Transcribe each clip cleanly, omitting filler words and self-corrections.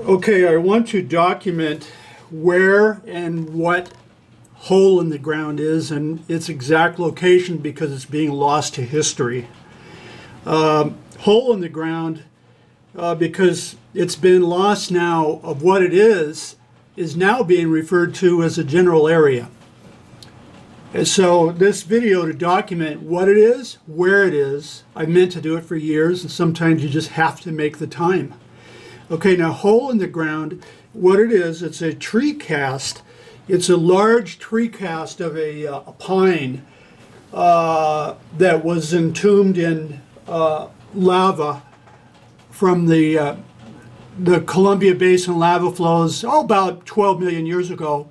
Okay, I want to document where and what hole in the ground is and its exact location because it's being lost to history. Hole in the ground, because it's been lost now of what it is now being referred to as a general area. And so this video to document what it is, where it is, I meant to do it for years, and sometimes you just have to make the time. Okay, now hole in the ground, what it is, it's a tree cast. It's a large tree cast of a pine that was entombed in lava from the Columbia Basin lava flows, about 12 million years ago.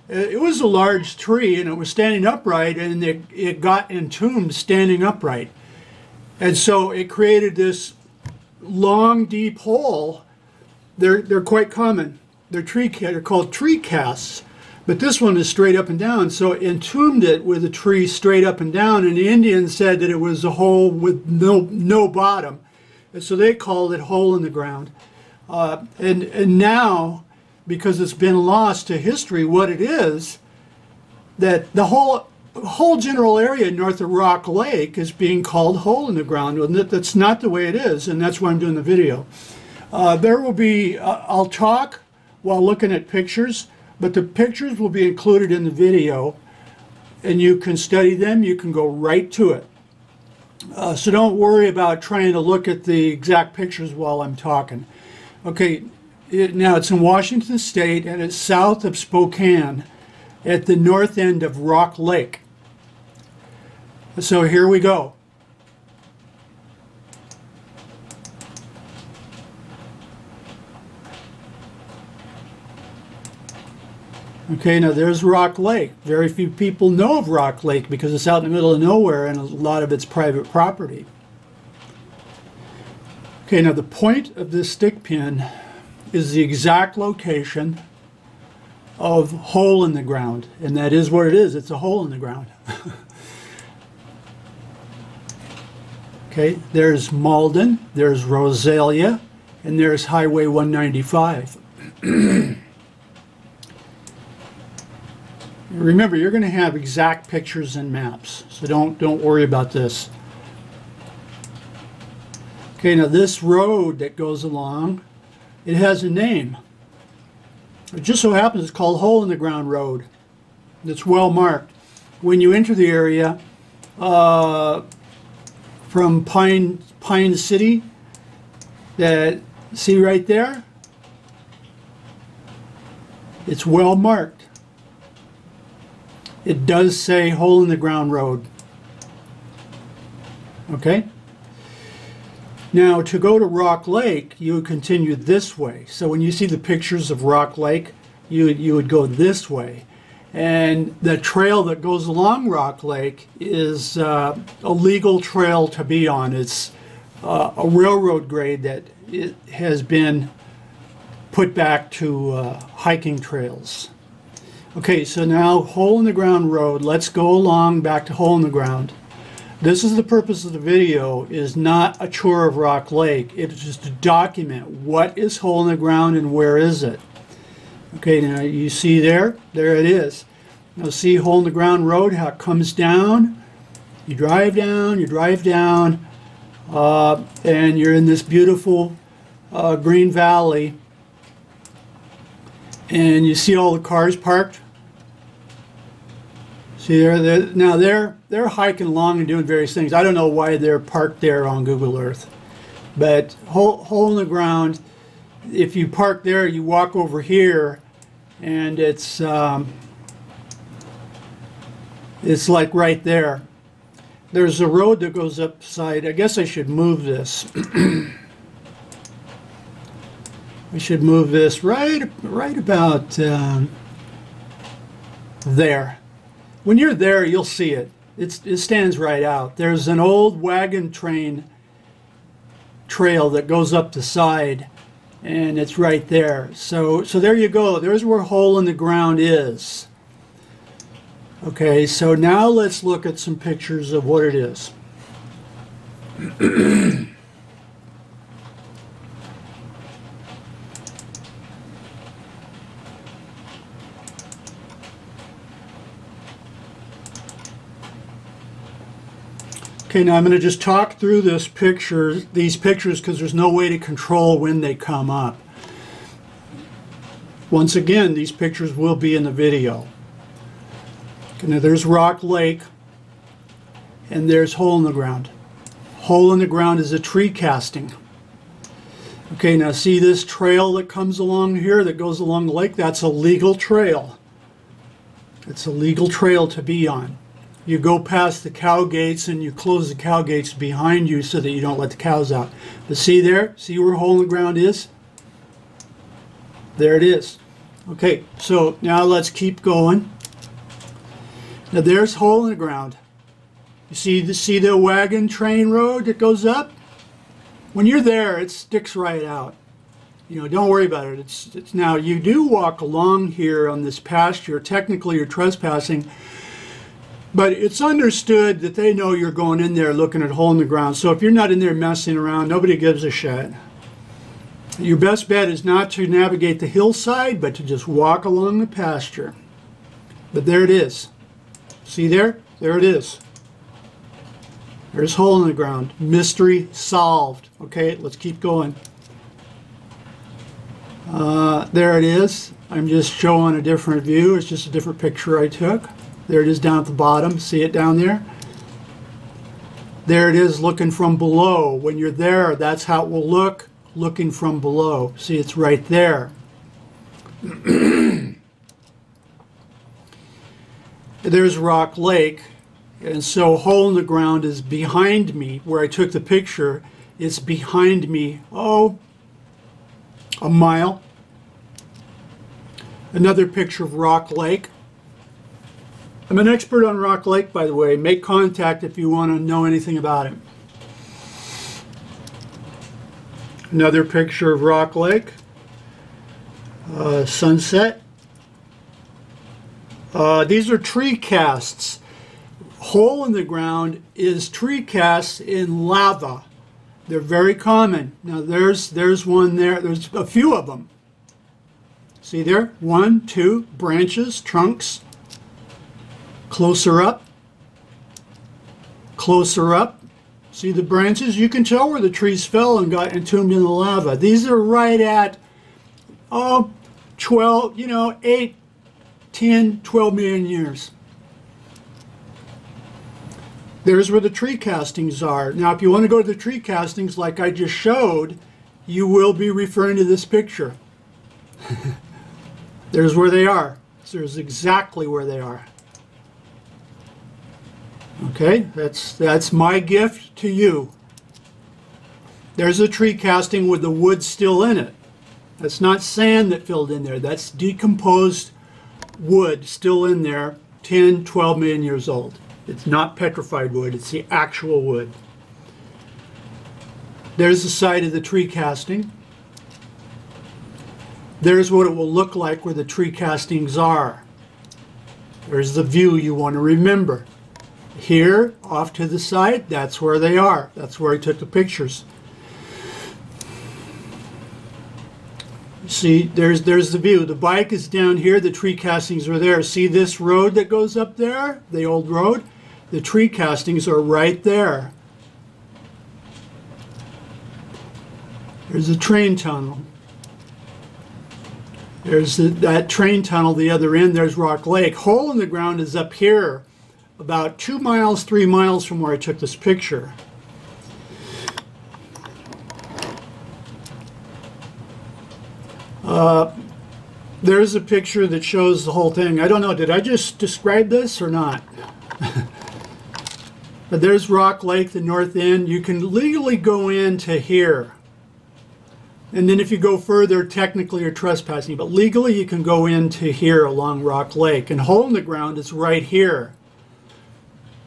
It was a large tree and it was standing upright, and it got entombed standing upright. And so it created this long, deep hole. They're quite common. They're called tree casts, but this one is straight up and down. So it entombed it with a tree straight up and down, and the Indians said that it was a hole with no bottom. And so they called it hole in the ground. And now, because it's been lost to history, what it is, that the whole general area north of Rock Lake is being called hole in the ground. And that's not the way it is, and that's why I'm doing the video. There will be, I'll talk while looking at pictures, but the pictures will be included in the video, and you can study them, you can go right to it. So don't worry about trying to look at the exact pictures while I'm talking. Okay. Now it's in Washington State, and it's south of Spokane at the north end of Rock Lake. So here we go. Okay, now there's Rock Lake. Very few people know of Rock Lake because it's out in the middle of nowhere and a lot of it's private property. Okay, now the point of this stick pin is the exact location of hole in the ground, and that is what it is. It's a hole in the ground. Okay, there's Malden, there's Rosalia, and there's Highway 195. Remember, you're going to have exact pictures and maps, so don't worry about this. Okay, now this road that goes along, it has a name. It just so happens it's called Hole in the Ground Road. It's well marked. When you enter the area from Pine City, that see right there, it's well marked. It does say Hole in the Ground Road. Okay? Now, to go to Rock Lake, you would continue this way. So when you see the pictures of Rock Lake, you would go this way. And the trail that goes along Rock Lake is a legal trail to be on. It's a railroad grade that it has been put back to hiking trails. Okay, so now Hole in the Ground Road. Let's go along back to Hole in the Ground. This is the purpose of the video, is not a tour of Rock Lake. It's just to document what is hole in the ground and where is it. Okay, now you see there it is. Now see Hole in the Ground Road, how it comes down. You drive down, and you're in this beautiful green valley. And you see all the cars parked. See, they're hiking along and doing various things. I don't know why they're parked there on Google Earth, but hole in the ground. If you park there, you walk over here, and it's like right there. There's a road that goes upside. I guess I should move this. We should move this right about there. When you're there, you'll see it. It stands right out. There's an old wagon train trail that goes up the side, and it's right there. So there you go. There's where hole in the ground is. Okay, so now let's look at some pictures of what it is. Okay, now I'm going to just talk through these pictures because there's no way to control when they come up. Once again, these pictures will be in the video. Okay, now there's Rock Lake, and there's Hole in the Ground. Hole in the Ground is a tree casting. Okay, now see this trail that comes along here that goes along the lake? That's a legal trail. It's a legal trail to be on. You go past the cow gates and you close the cow gates behind you so that you don't let the cows out. But see there? See where Hole in the Ground is? There it is. Okay, so now let's keep going. Now there's Hole in the Ground. You see the wagon train road that goes up? When you're there, it sticks right out. You know, don't worry about it. It's now you do walk along here on this pasture. Technically, you're trespassing, but it's understood that they know you're going in there looking at Hole in the Ground. So if you're not in there messing around, nobody gives a shit. Your best bet is not to navigate the hillside, but to just walk along the pasture. But there it is. See there? There it is. There's Hole in the Ground. Mystery solved. Okay, let's keep going. There it is. I'm just showing a different view. It's just a different picture I took. There it is down at the bottom. See it down there? There it is looking from below. When you're there, that's how it will look looking from below. See, it's right there. There's Rock Lake. And so Hole in the Ground is behind me. Where I took the picture, it's behind me, a mile. Another picture of Rock Lake. I'm an expert on Rock Lake, by the way. Make contact if you want to know anything about it. Another picture of Rock Lake. Sunset. These are tree casts. Hole in the Ground is tree casts in lava. They're very common. Now there's one there. There's a few of them. See there? 1, 2 branches, trunks. Closer up. Closer up. See the branches? You can tell where the trees fell and got entombed in the lava. These are right at 12, 8, 10, 12 million years. There's where the tree castings are. Now, if you want to go to the tree castings like I just showed, you will be referring to this picture. There's where they are. There's exactly where they are. Okay, that's my gift to you. There's a tree casting with the wood still in it. That's not sand that filled in there. That's decomposed wood still in there, 10, 12 million years old. It's not petrified wood, it's the actual wood. There's the side of the tree casting. There's what it will look like where the tree castings are. There's the view you want to remember. Here, off to the side, that's where they are. That's where I took the pictures. See, there's the view. The bike is down here, the tree castings are there. See this road that goes up there, the old road? The tree castings are right there. There's a train tunnel. There's that train tunnel, the other end, there's Rock Lake. Hole in the Ground is up here, about 2 miles, 3 miles from where I took this picture. There's a picture that shows the whole thing. I don't know, did I just describe this or not? But there's Rock Lake, the north end. You can legally go into here. And then if you go further, technically you're trespassing. But legally you can go into here along Rock Lake. And Hole in the Ground is right here.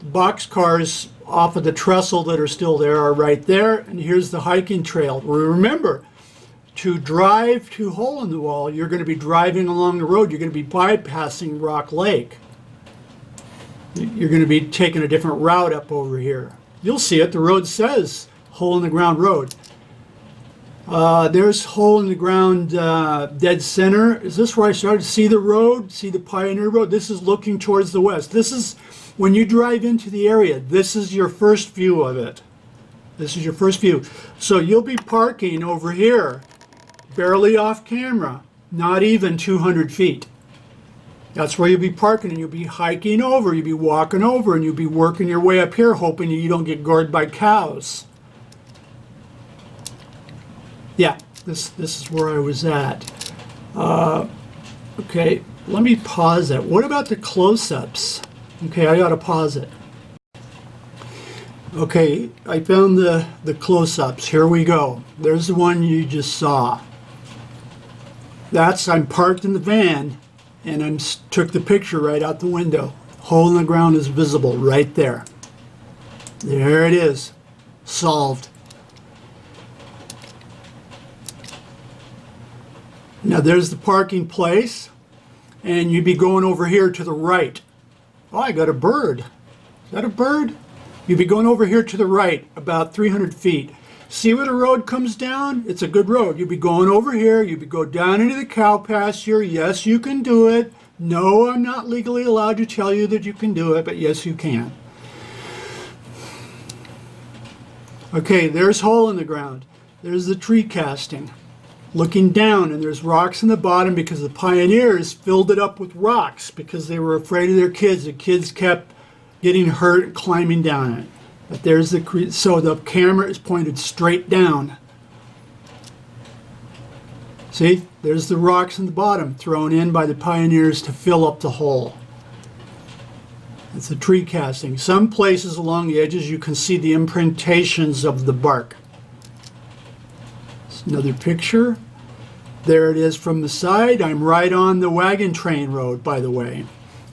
The box cars off of the trestle that are still there are right there. And here's the hiking trail. Remember, to drive to Hole in the Wall, you're going to be driving along the road. You're going to be bypassing Rock Lake. You're going to be taking a different route up over here. You'll see it. The road says Hole in the Ground Road. There's Hole in the Ground dead center. Is this where I started? See the road? See the Pioneer Road? This is looking towards the west. This is when you drive into the area, this is your first view of it. This is your first view. So you'll be parking over here, barely off camera, not even 200 feet. That's where you'll be parking, and you'll be hiking over, you'll be walking over, and you'll be working your way up here, hoping you don't get gored by cows. Yeah, this is where I was at. Okay, let me pause that. What about the close-ups? Okay, I gotta pause it. Okay, I found the close-ups. Here we go. There's the one you just saw. I'm parked in the van, and I took the picture right out the window. Hole in the ground is visible right there. There it is. Solved. Now there's the parking place, and you'd be going over here to the right. Oh, I got a bird. Is that a bird? You'd be going over here to the right, about 300 feet. See where the road comes down? It's a good road. You'd be going over here. You'd be go down into the cow pasture. Yes, you can do it. No, I'm not legally allowed to tell you that you can do it, but yes, you can. Okay, there's hole in the ground. There's the tree casting. Looking down, and there's rocks in the bottom because the pioneers filled it up with rocks because they were afraid of their kids. The kids kept getting hurt and climbing down it. But there's so the camera is pointed straight down. See, there's the rocks in the bottom thrown in by the pioneers to fill up the hole. It's a tree casting. Some places along the edges you can see the imprintations of the bark. Another picture. There it is from the side. I'm right on the wagon train road, by the way.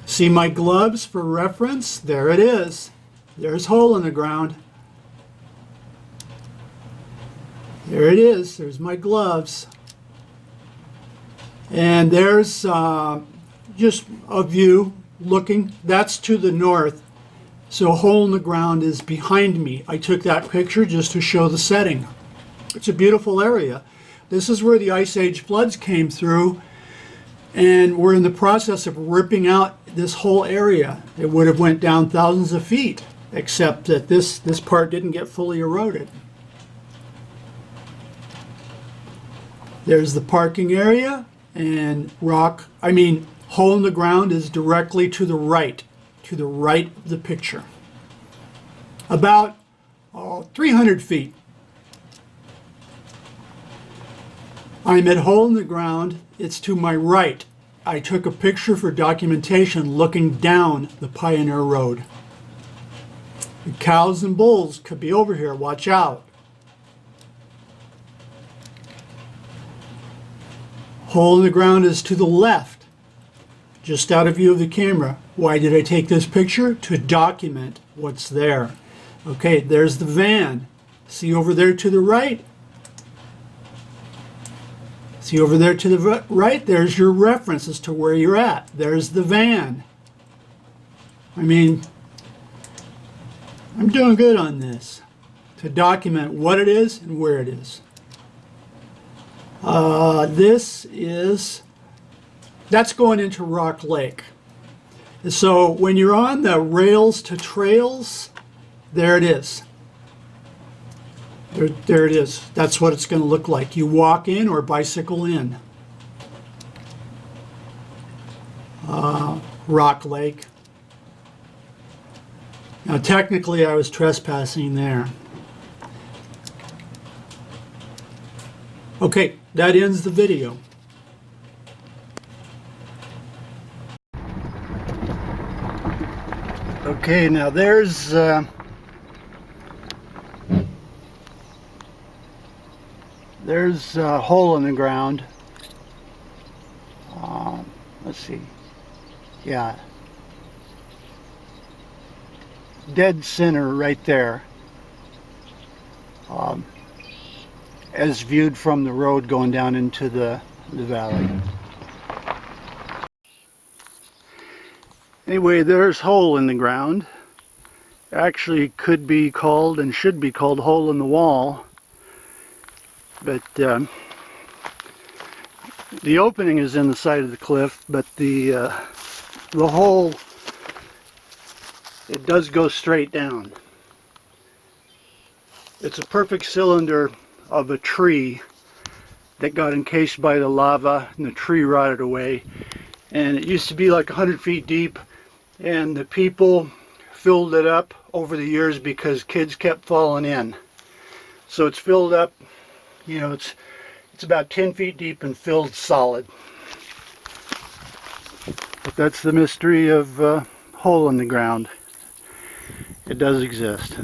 See my gloves for reference? There it is. There's hole in the ground. There it is. There's my gloves. And there's just a view looking. That's to the north. So hole in the ground is behind me. I took that picture just to show the setting. It's a beautiful area. This is where the Ice Age floods came through, and we're in the process of ripping out this whole area. It would have went down thousands of feet, except that this part didn't get fully eroded. There's the parking area, and hole in the ground is directly to the right of the picture. About 300 feet. I'm at hole in the ground. It's to my right. I took a picture for documentation looking down the Pioneer Road. The cows and bulls could be over here. Watch out. Hole in the ground is to the left, just out of view of the camera. Why did I take this picture? To document what's there. Okay, there's the van. See over there to the right? See over there to the right, there's your reference as to where you're at. There's the van. I'm doing good on this to document what it is and where it is. That's going into Rock Lake. So when you're on the rails to trails, there it is. There it is. That's what it's going to look like. You walk in or bicycle in. Rock Lake. Now technically I was trespassing there. Okay, that ends the video. Okay, now there's a hole in the ground. Let's see. Yeah. Dead center right there. As viewed from the road going down into the valley. Anyway, there's hole in the ground. Actually could be called and should be called hole in the wall. But the opening is in the side of the cliff, but the hole it does go straight down. It's a perfect cylinder of a tree that got encased by the lava and the tree rotted away. And it used to be like 100 feet deep, and the people filled it up over the years because kids kept falling in. So it's filled up, you know, it's about 10 feet deep and filled solid. But that's the mystery of hole in the ground. It does exist.